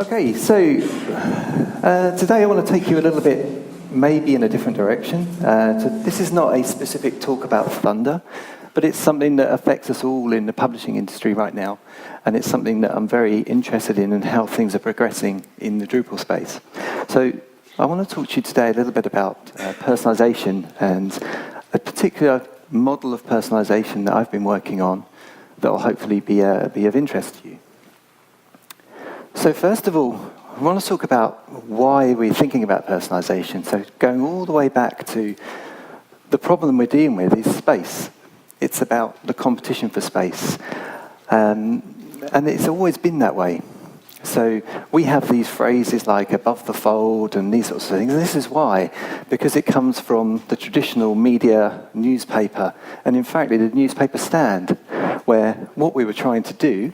Okay, so today I want to take you a little bit maybe in a different direction. This is not a specific talk about Thunder, but it's something that affects us all in the publishing industry right now, and it's something that I'm very interested in and how things are progressing in the Drupal space. So I want to talk to you today a little bit about personalization and a particular model of personalization that I've been working on that will hopefully be of interest to you. So first of all, I want to talk about why we're thinking about personalization. So going all the way back to the problem we're dealing with is space. It's about the competition for space. And it's always been that way. So we have these phrases like above the fold and these sorts of things. And this is why, because it comes from the traditional media newspaper, and in fact, the newspaper stand, where what we were trying to do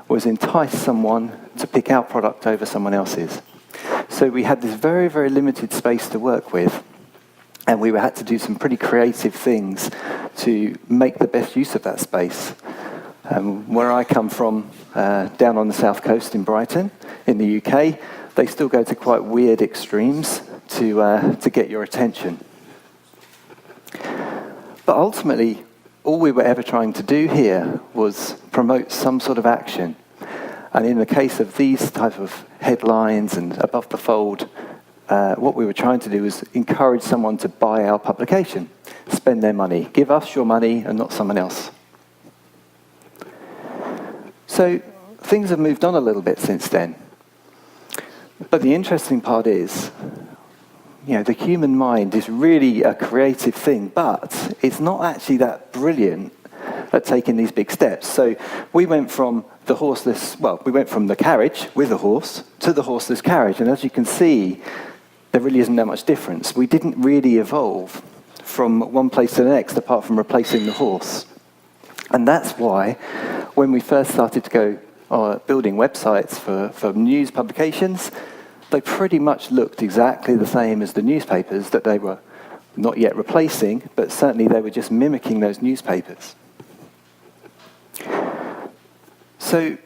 was entice someone to pick our product over someone else's. So we had this very, very limited space to work with, and we had to do some pretty creative things to make the best use of that space. Where I come from, down on the south coast in Brighton, in the UK, they still go to quite weird extremes to get your attention. But ultimately, all we were ever trying to do here was promote some sort of action. And in the case of these type of headlines and above the fold, what we were trying to do was encourage someone to buy our publication, spend their money, give us your money and not someone else. So things have moved on a little bit since then. But the interesting part is, the human mind is really a creative thing, but it's not actually that brilliant at taking these big steps. So we went from the carriage with a horse to the horseless carriage. And as you can see, there really isn't that much difference. We didn't really evolve from one place to the next apart from replacing the horse. And that's why when we first started to go building websites for news publications, they pretty much looked exactly the same as the newspapers that they were not yet replacing, but certainly they were just mimicking those newspapers. So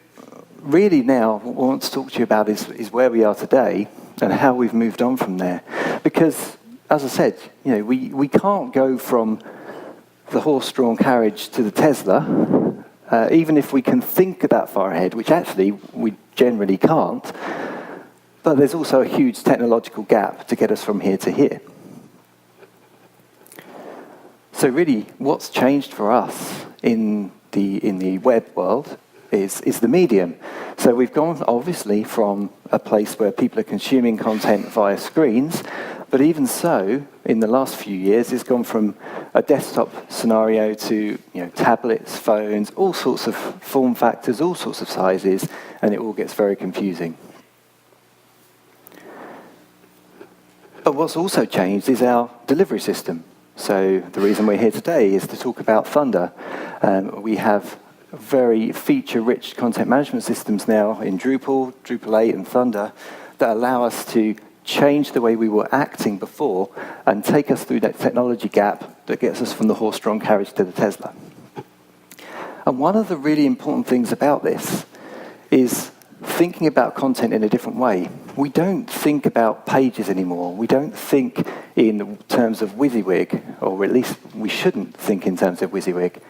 really now, what I want to talk to you about is where we are today and how we've moved on from there. Because, as I said, we can't go from the horse-drawn carriage to the Tesla, even if we can think that far ahead, which actually we generally can't. But there's also a huge technological gap to get us from here to here. So really, what's changed for us in the web world is the medium. So we've gone, obviously, from a place where people are consuming content via screens, but even so, in the last few years, it's gone from a desktop scenario to tablets, phones, all sorts of form factors, all sorts of sizes, and it all gets very confusing. But what's also changed is our delivery system. So the reason we're here today is to talk about Thunder. We have very feature-rich content management systems now in Drupal, Drupal 8 and Thunder that allow us to change the way we were acting before and take us through that technology gap that gets us from the horse-drawn carriage to the Tesla. And one of the really important things about this is thinking about content in a different way. We don't think about pages anymore. We don't think in terms of WYSIWYG, or at least we shouldn't think in terms of WYSIWYG.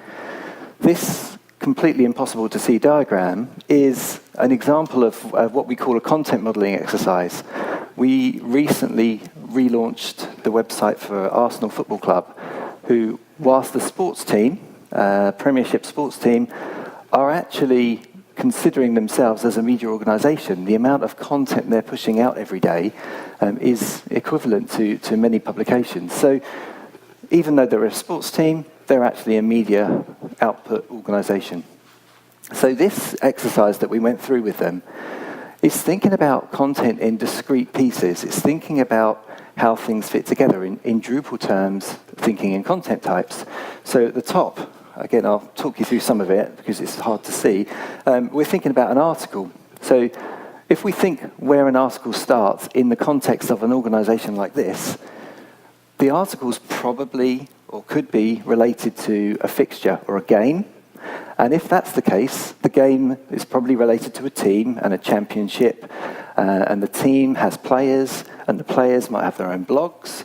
This completely impossible to see diagram is an example of what we call a content modeling exercise. We recently relaunched the website for Arsenal Football Club, who, whilst the sports team, Premiership sports team, are actually considering themselves as a media organisation, the amount of content they're pushing out every day is equivalent to many publications. So even though they're a sports team, they're actually a media output organisation. So this exercise that we went through with them is thinking about content in discrete pieces. It's thinking about how things fit together in Drupal terms, thinking in content types. So at the top, again, I'll talk you through some of it because it's hard to see. We're thinking about an article. So if we think where an article starts in the context of an organisation like this, the article's probably or could be related to a fixture or a game. And if that's the case, the game is probably related to a team and a championship, and the team has players, and the players might have their own blogs.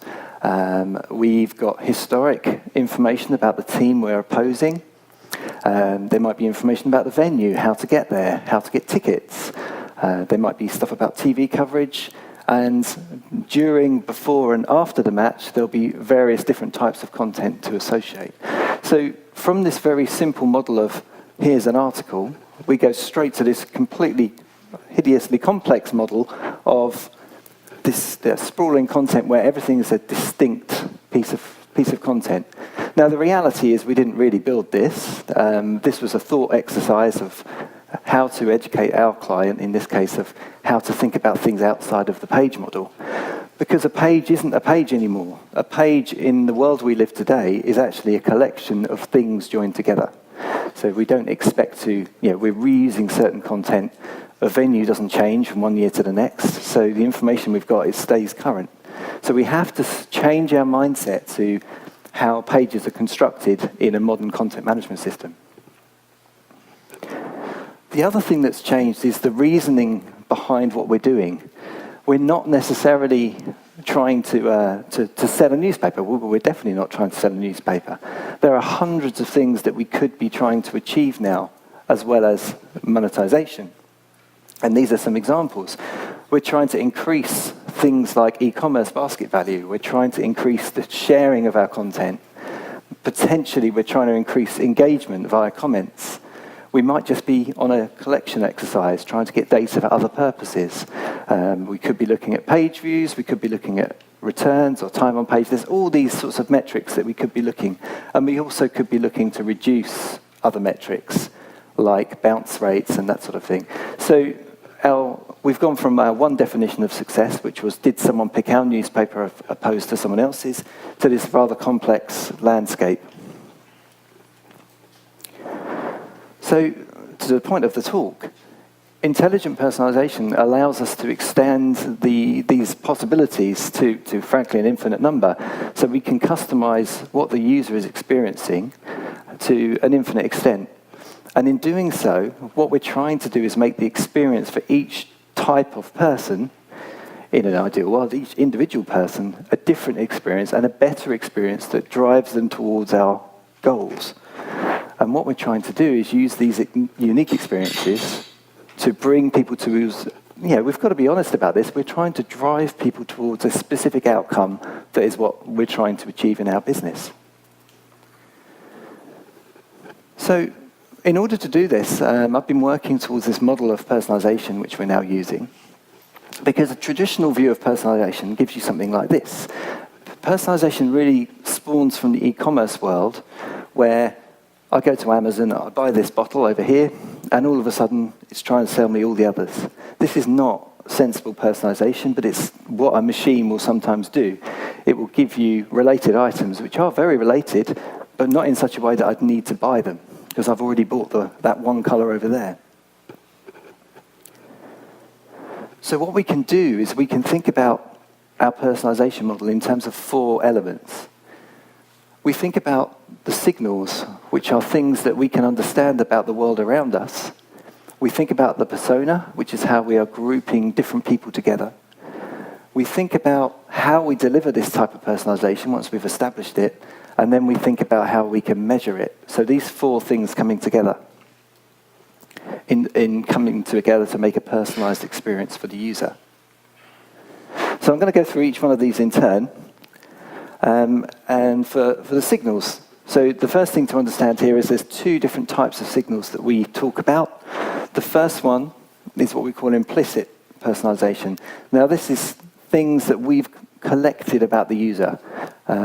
We've got historic information about the team we're opposing. There might be information about the venue, how to get there, how to get tickets. There might be stuff about TV coverage. And during, before, and after the match, there'll be various different types of content to associate. So from this very simple model of here's an article, we go straight to this completely hideously complex model of this sprawling content where everything is a distinct piece of content. Now, the reality is we didn't really build this. This was a thought exercise of how to educate our client, in this case of how to think about things outside of the page model. Because a page isn't a page anymore. A page in the world we live today is actually a collection of things joined together. So we don't expect to, we're reusing certain content. A venue doesn't change from one year to the next. So the information we've got, it stays current. So we have to change our mindset to how pages are constructed in a modern content management system. The other thing that's changed is the reasoning behind what we're doing. We're not necessarily trying to sell a newspaper. We're definitely not trying to sell a newspaper. There are hundreds of things that we could be trying to achieve now, as well as monetization. And these are some examples. We're trying to increase things like e-commerce basket value. We're trying to increase the sharing of our content. Potentially, we're trying to increase engagement via comments. We might just be on a collection exercise, trying to get data for other purposes. We could be looking at page views, we could be looking at returns or time on page. There's all these sorts of metrics that we could be looking. And we also could be looking to reduce other metrics, like bounce rates and that sort of thing. So we've gone from one definition of success, which was did someone pick our newspaper opposed to someone else's, to this rather complex landscape. So, to the point of the talk, intelligent personalization allows us to extend these possibilities to, frankly, an infinite number. So we can customize what the user is experiencing to an infinite extent. And in doing so, what we're trying to do is make the experience for each type of person, in an ideal world, each individual person, a different experience and a better experience that drives them towards our goals. And what we're trying to do is use these unique experiences to bring people to, we've got to be honest about this, we're trying to drive people towards a specific outcome that is what we're trying to achieve in our business. So, in order to do this, I've been working towards this model of personalization, which we're now using, because a traditional view of personalization gives you something like this. Personalization really spawns from the e-commerce world, where I go to Amazon, I buy this bottle over here, and all of a sudden, it's trying to sell me all the others. This is not sensible personalization, but it's what a machine will sometimes do. It will give you related items, which are very related, but not in such a way that I'd need to buy them, because I've already bought that one color over there. So what we can do is we can think about our personalization model in terms of 4 elements. We think about the signals, which are things that we can understand about the world around us. We think about the persona, which is how we are grouping different people together. We think about how we deliver this type of personalization once we've established it, and then we think about how we can measure it. So these 4 things coming together, in coming together to make a personalized experience for the user. So I'm going to go through each one of these in turn. And for the signals, so the first thing to understand here is there's 2 different types of signals that we talk about. The first one is what we call implicit personalization. Now this is things that we've collected about the user,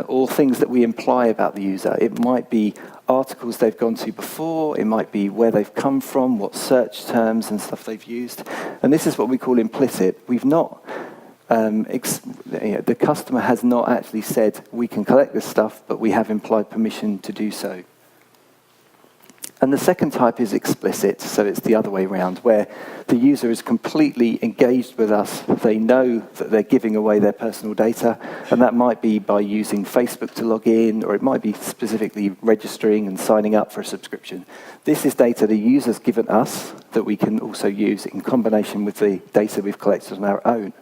or things that we imply about the user. It might be articles they've gone to before, it might be where they've come from, what search terms and stuff they've used. And this is what we call implicit. We've not the customer has not actually said we can collect this stuff, but we have implied permission to do so. And the second type is explicit, so it's the other way around, where the user is completely engaged with us. They know that they're giving away their personal data, and that might be by using Facebook to log in, or it might be specifically registering and signing up for a subscription. This is data the user's given us that we can also use in combination with the data we've collected on our own.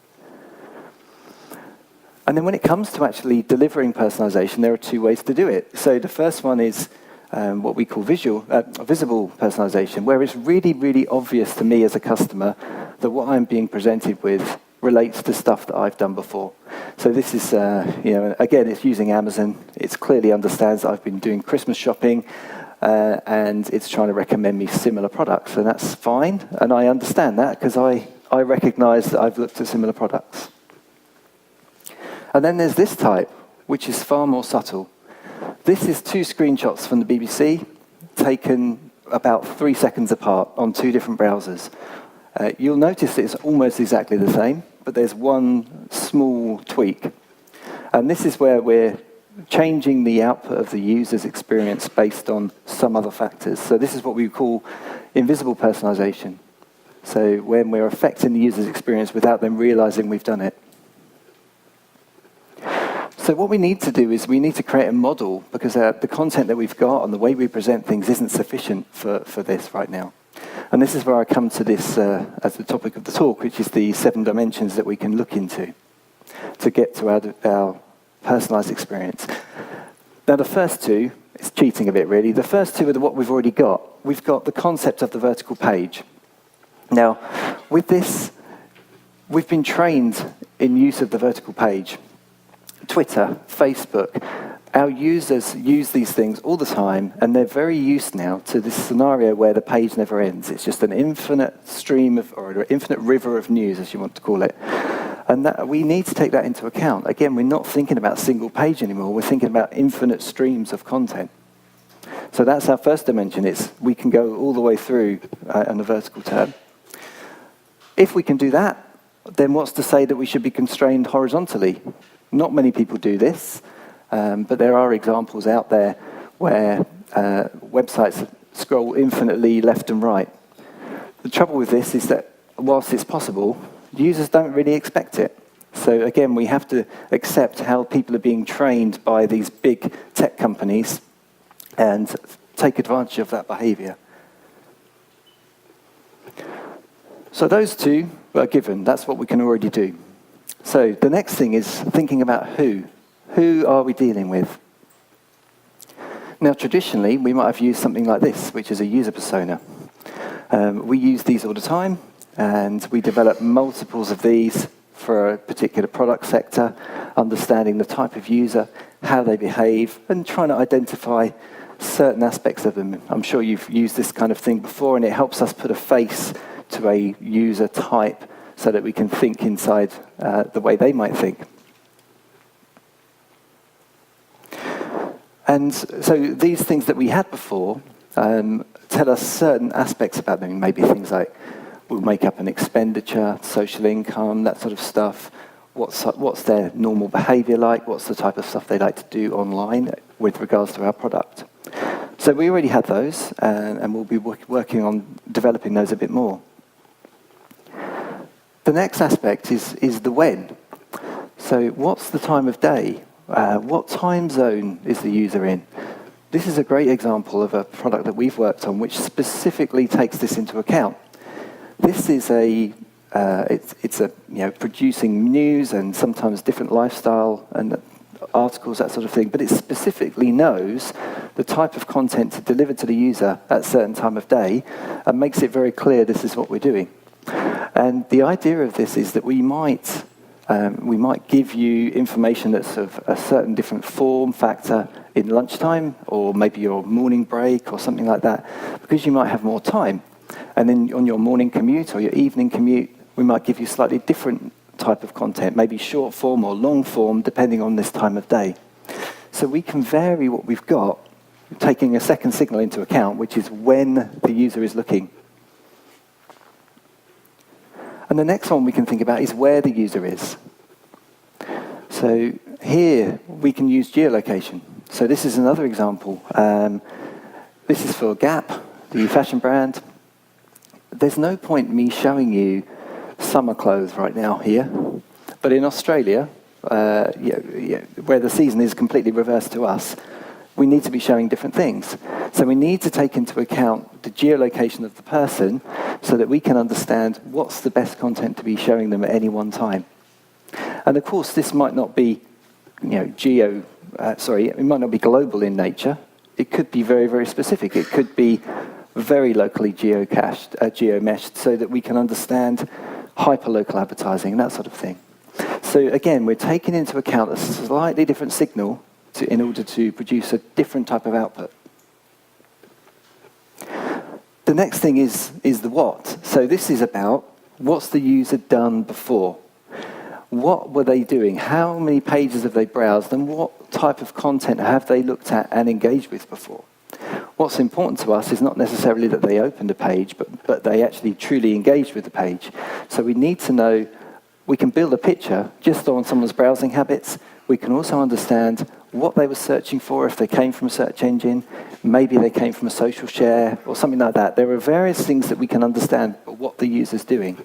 And then when it comes to actually delivering personalization, there are two ways to do it. So the first one is what we call visible personalization, where it's really, really obvious to me as a customer that what I'm being presented with relates to stuff that I've done before. So this is, again, it's using Amazon. It clearly understands that I've been doing Christmas shopping, and it's trying to recommend me similar products, and that's fine. And I understand that because I recognize that I've looked at similar products. And then there's this type, which is far more subtle. This is 2 screenshots from the BBC, taken about 3 seconds apart on 2 different browsers. You'll notice that it's almost exactly the same, but there's one small tweak. And this is where we're changing the output of the user's experience based on some other factors. So this is what we call invisible personalization. So when we're affecting the user's experience without them realizing we've done it. So what we need to do is we need to create a model, because the content that we've got and the way we present things isn't sufficient for this right now. And this is where I come to this as the topic of the talk, which is the 7 dimensions that we can look into to get to our personalized experience. Now the first 2, it's cheating a bit really, the first 2 are what we've already got. We've got the concept of the vertical page. Now with this, we've been trained in use of the vertical page. Twitter, Facebook, our users use these things all the time, and they're very used now to this scenario where the page never ends. It's just an infinite stream of, or an infinite river of news, as you want to call it. And that, we need to take that into account. Again, we're not thinking about single page anymore. We're thinking about infinite streams of content. So that's our first dimension. We can go all the way through on a vertical tab. If we can do that, then what's to say that we should be constrained horizontally? Not many people do this, but there are examples out there where websites scroll infinitely left and right. The trouble with this is that whilst it's possible, users don't really expect it. So again, we have to accept how people are being trained by these big tech companies and take advantage of that behavior. So those 2 are given. That's what we can already do. So the next thing is thinking about who. Who are we dealing with? Now, traditionally, we might have used something like this, which is a user persona. We use these all the time, and we develop multiples of these for a particular product sector, understanding the type of user, how they behave, and trying to identify certain aspects of them. I'm sure you've used this kind of thing before, and it helps us put a face to a user type so that we can think inside the way they might think. And so these things that we had before tell us certain aspects about them, maybe things like we'll make up an expenditure, social income, that sort of stuff. What's their normal behavior like? What's the type of stuff they like to do online with regards to our product? So we already had those, and we'll be working on developing those a bit more. The next aspect is the when. So what's the time of day? What time zone is the user in? This is a great example of a product that we've worked on which specifically takes this into account. This is producing news and sometimes different lifestyle and articles, that sort of thing, but it specifically knows the type of content to deliver to the user at a certain time of day and makes it very clear this is what we're doing. And the idea of this is that we might give you information that's of a certain different form factor in lunchtime, or maybe your morning break or something like that, because you might have more time. And then on your morning commute or your evening commute, we might give you slightly different type of content, maybe short form or long form, depending on this time of day. So we can vary what we've got, taking a second signal into account, which is when the user is looking. And the next one we can think about is where the user is. So here we can use geolocation. So this is another example. This is for Gap. the fashion brand. There's no point me showing you summer clothes right now here, but in Australia, where the season is completely reversed to us, we need to be showing different things. So we need to take into account the geolocation of the person so that we can understand what's the best content to be showing them at any one time. And of course, this might not be, it might not be global in nature. It could be very, very specific. It could be very locally geocached, geomeshed, so that we can understand hyperlocal advertising and that sort of thing. So again, we're taking into account a slightly different signal in order to produce a different type of output. The next thing is the what. So this is about what's the user done before. What were they doing? How many pages have they browsed? And what type of content have they looked at and engaged with before? What's important to us is not necessarily that they opened a page, but they actually truly engaged with the page. So we need to know, we can build a picture just on someone's browsing habits. We can also understand what they were searching for, if they came from a search engine, maybe they came from a social share or something like that. There are various things that we can understand what the user's doing.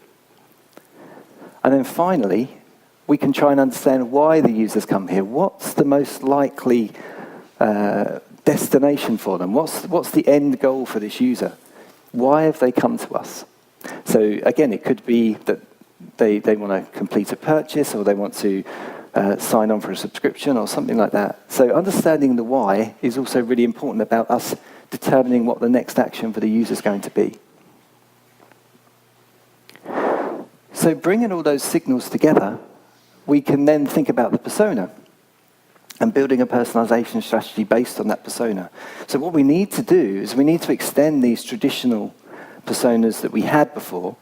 And then finally, we can try and understand why the users come here. What's the most likely destination for them? What's the end goal for this user? Why have they come to us? So again, it could be that they want to complete a purchase, or they want to sign on for a subscription or something like that. So understanding the why is also really important about us determining what the next action for the user is going to be. So bringing all those signals together, we can then think about the persona and building a personalization strategy based on that persona. So what we need to do is we need to extend these traditional personas that we had before,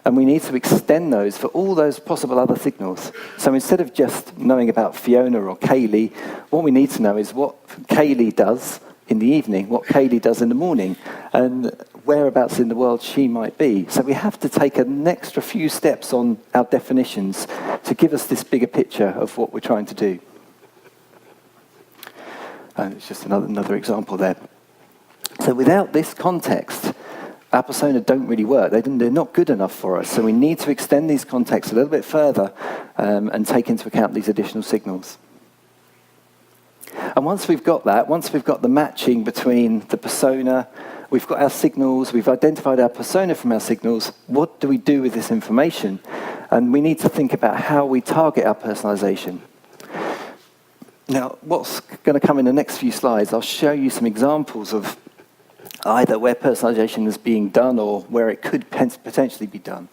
and we need to extend those for all those possible other signals. So instead of just knowing about Fiona or Kaylee, what we need to know is what Kaylee does in the evening, what Kaylee does in the morning, and whereabouts in the world she might be. So we have to take an extra few steps on our definitions to give us this bigger picture of what we're trying to do. And it's just another example there. So without this context, our persona don't really work. They're not good enough for us. So we need to extend these contexts a little bit further and take into account these additional signals. And once we've got that, once we've got the matching between the persona, we've got our signals, we've identified our persona from our signals, what do we do with this information? And we need to think about how we target our personalization. Now, what's going to come in the next few slides, I'll show you some examples of either where personalization is being done or where it could potentially be done.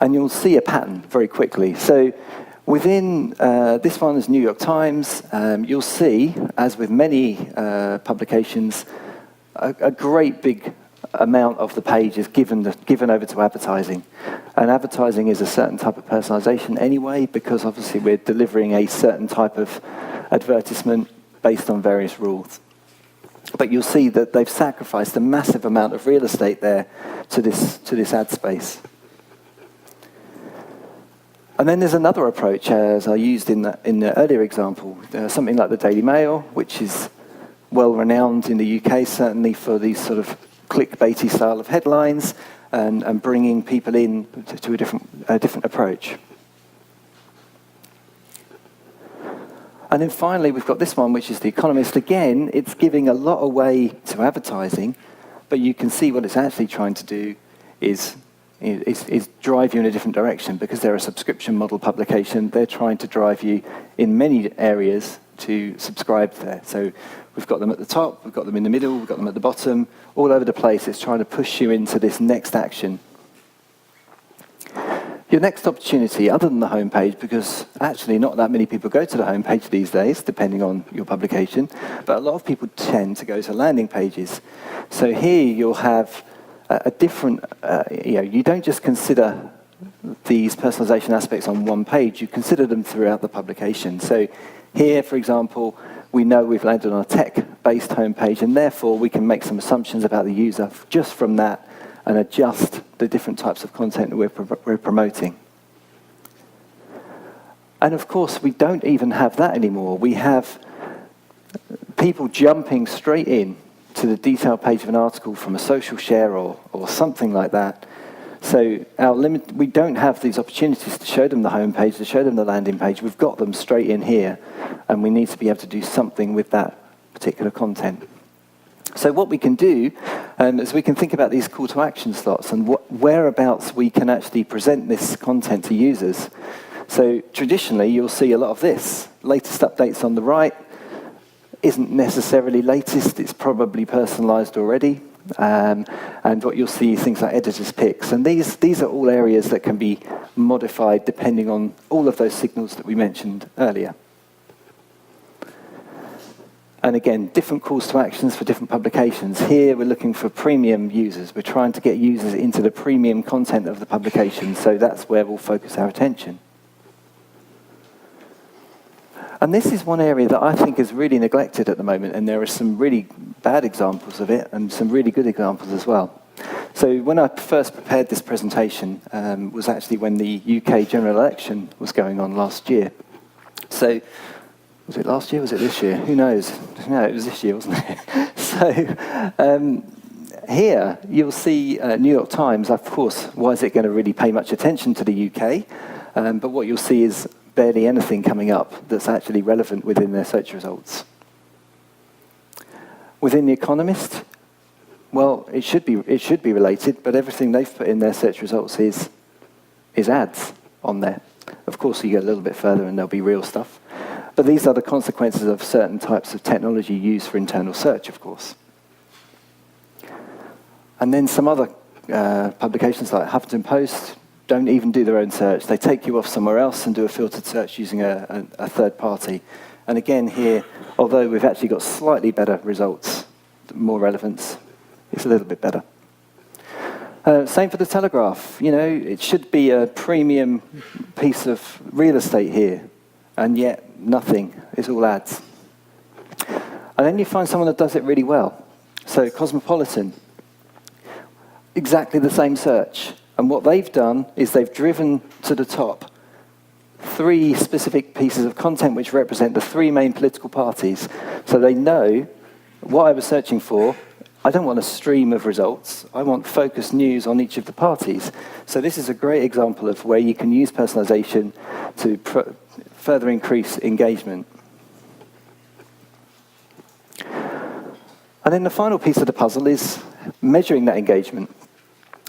And you'll see a pattern very quickly. So within this one is New York Times. You'll see, as with many publications, a great big amount of the page is given over to advertising. And advertising is a certain type of personalization anyway, because obviously we're delivering a certain type of advertisement based on various rules. But you'll see that they've sacrificed a massive amount of real estate there to this ad space. And then there's another approach, as I used in the earlier example, something like the Daily Mail, which is well-renowned in the UK, certainly for these sort of clickbaity style of headlines, and bringing people in to a different approach. And then finally, we've got this one, which is The Economist. Again, it's giving a lot away to advertising, but you can see what it's actually trying to do is drive you in a different direction. Because they're a subscription model publication, they're trying to drive you in many areas to subscribe there. So we've got them at the top, we've got them in the middle, we've got them at the bottom, all over the place. It's trying to push you into this next action. Your next opportunity, other than the homepage, because actually not that many people go to the homepage these days, depending on your publication, but a lot of people tend to go to landing pages. So here you'll have a different, you don't just consider these personalization aspects on one page, you consider them throughout the publication. So here, for example, we know we've landed on a tech-based homepage, and therefore we can make some assumptions about the user just from that, and adjust the different types of content that we're promoting. And of course, we don't even have that anymore. We have people jumping straight in to the detail page of an article from a social share or something like that. So we don't have these opportunities to show them the home page, to show them the landing page. We've got them straight in here, and we need to be able to do something with that particular content. So what we can do is we can think about these call to action slots and whereabouts we can actually present this content to users. So traditionally, you'll see a lot of this. Latest updates on the right isn't necessarily latest. It's probably personalized already. And what you'll see is things like editor's picks. And these are all areas that can be modified depending on all of those signals that we mentioned earlier. And again, different calls to actions for different publications. Here, we're looking for premium users. We're trying to get users into the premium content of the publication. So that's where we'll focus our attention. And this is one area that I think is really neglected at the moment, and there are some really bad examples of it and some really good examples as well. So when I first prepared this presentation was actually when the UK general election was going on last year. So was it last year? Was it this year? Who knows? No, it was this year, wasn't it? So here you'll see New York Times. Of course, why is it going to really pay much attention to the UK? But what you'll see is barely anything coming up that's actually relevant within their search results. Within The Economist, well, it should be related, but everything they've put in their search results is ads on there. Of course, you get a little bit further and there'll be real stuff. But these are the consequences of certain types of technology used for internal search, of course. And then some other publications like Huffington Post don't even do their own search. They take you off somewhere else and do a filtered search using a third party. And again here, although we've actually got slightly better results, more relevance, it's a little bit better. Same for the Telegraph. You know, it should be a premium piece of real estate here, and yet nothing. It's all ads. And then you find someone that does it really well. So Cosmopolitan, exactly the same search. And what they've done is they've driven to the top 3 specific pieces of content which represent the 3 main political parties. So they know what I was searching for. I don't want a stream of results. I want focused news on each of the parties. So this is a great example of where you can use personalization to further increase engagement. And then the final piece of the puzzle is measuring that engagement.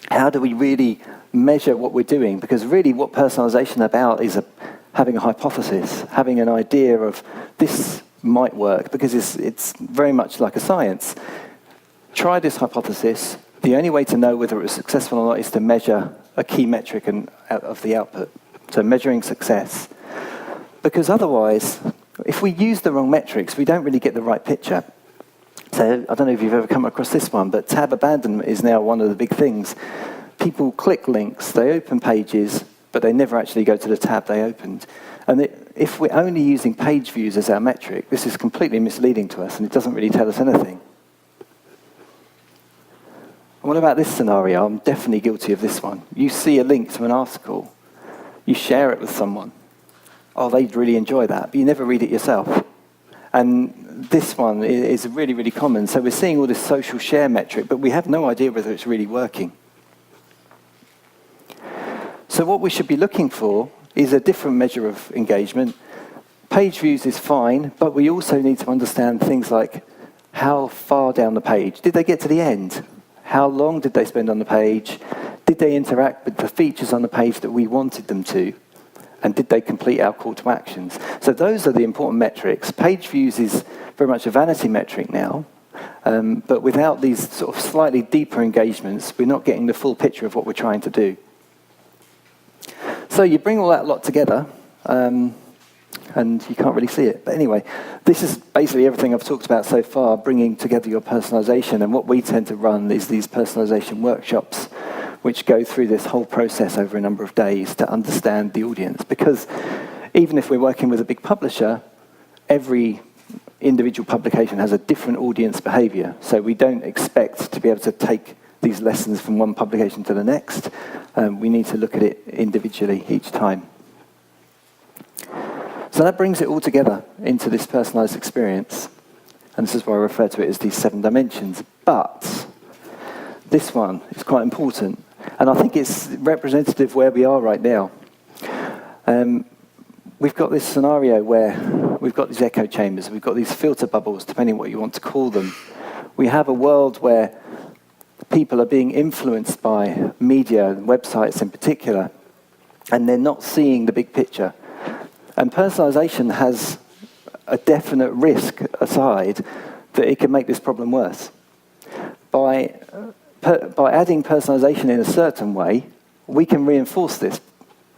How do we really measure what we're doing? Because really what personalization is about is having a hypothesis, having an idea of this might work, because it's very much like a science. Try this hypothesis. The only way to know whether it was successful or not is to measure a key metric of the output. So measuring success. Because otherwise, if we use the wrong metrics, we don't really get the right picture. So I don't know if you've ever come across this one, but tab abandonment is now one of the big things. People click links, they open pages, but they never actually go to the tab they opened. And if we're only using page views as our metric, this is completely misleading to us, and it doesn't really tell us anything. And what about this scenario? I'm definitely guilty of this one. You see a link to an article, you share it with someone. Oh, they'd really enjoy that, but you never read it yourself. And this one is really, really common. So we're seeing all this social share metric, but we have no idea whether it's really working. So what we should be looking for is a different measure of engagement. Page views is fine, but we also need to understand things like how far down the page. Did they get to the end? How long did they spend on the page? Did they interact with the features on the page that we wanted them to? And did they complete our call to actions? So those are the important metrics. Page views is very much a vanity metric now, but without these sort of slightly deeper engagements, we're not getting the full picture of what we're trying to do. So you bring all that lot together, and you can't really see it. But anyway, this is basically everything I've talked about so far, bringing together your personalization. And what we tend to run is these personalization workshops, which go through this whole process over a number of days to understand the audience. Because even if we're working with a big publisher, every individual publication has a different audience behavior. So we don't expect to be able to take these lessons from one publication to the next. We need to look at it individually each time. So that brings it all together into this personalized experience. And this is why I refer to it as these 7 dimensions. But this one is quite important. And I think it's representative where we are right now. We've got this scenario where we've got these echo chambers, we've got these filter bubbles, depending what you want to call them. We have a world where people are being influenced by media, and websites in particular, and they're not seeing the big picture. And personalisation has a definite risk aside that it can make this problem worse. By adding personalisation in a certain way, we can reinforce this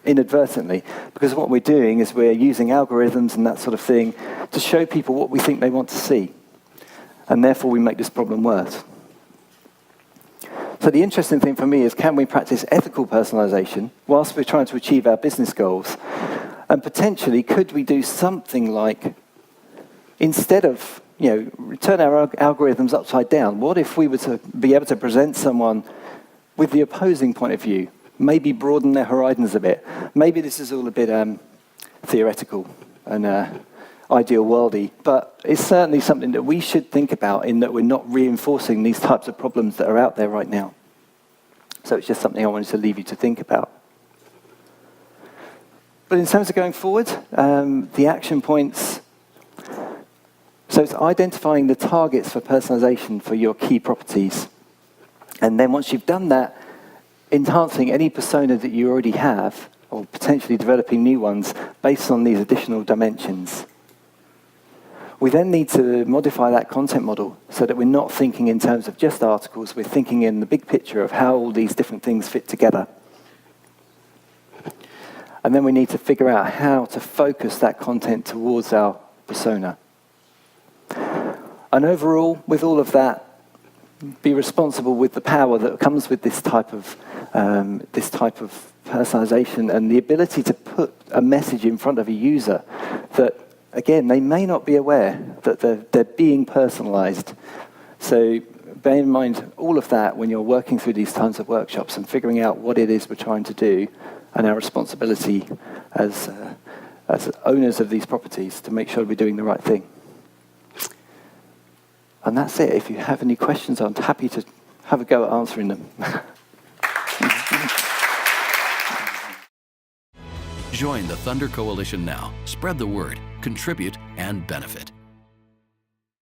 inadvertently, because what we're doing is we're using algorithms and that sort of thing to show people what we think they want to see. And therefore we make this problem worse. So the interesting thing for me is, can we practice ethical personalisation whilst we're trying to achieve our business goals? And potentially, could we do something like, instead of turn our algorithms upside down, what if we were to be able to present someone with the opposing point of view, maybe broaden their horizons a bit? Maybe this is all a bit theoretical and ideal worldy, but it's certainly something that we should think about, in that we're not reinforcing these types of problems that are out there right now. So it's just something I wanted to leave you to think about. But in terms of going forward, the action points, so it's identifying the targets for personalization for your key properties. And then once you've done that, enhancing any persona that you already have, or potentially developing new ones based on these additional dimensions. We then need to modify that content model so that we're not thinking in terms of just articles, we're thinking in the big picture of how all these different things fit together. And then we need to figure out how to focus that content towards our persona. And overall, with all of that, be responsible with the power that comes with this type of personalization, and the ability to put a message in front of a user that, again, they may not be aware that they're being personalized. So bear in mind all of that when you're working through these kinds of workshops and figuring out what it is we're trying to do, and our responsibility as owners of these properties to make sure we're doing the right thing. And that's it. If you have any questions, I'm happy to have a go at answering them. Join the Thunder Coalition now. Spread the word, contribute, and benefit.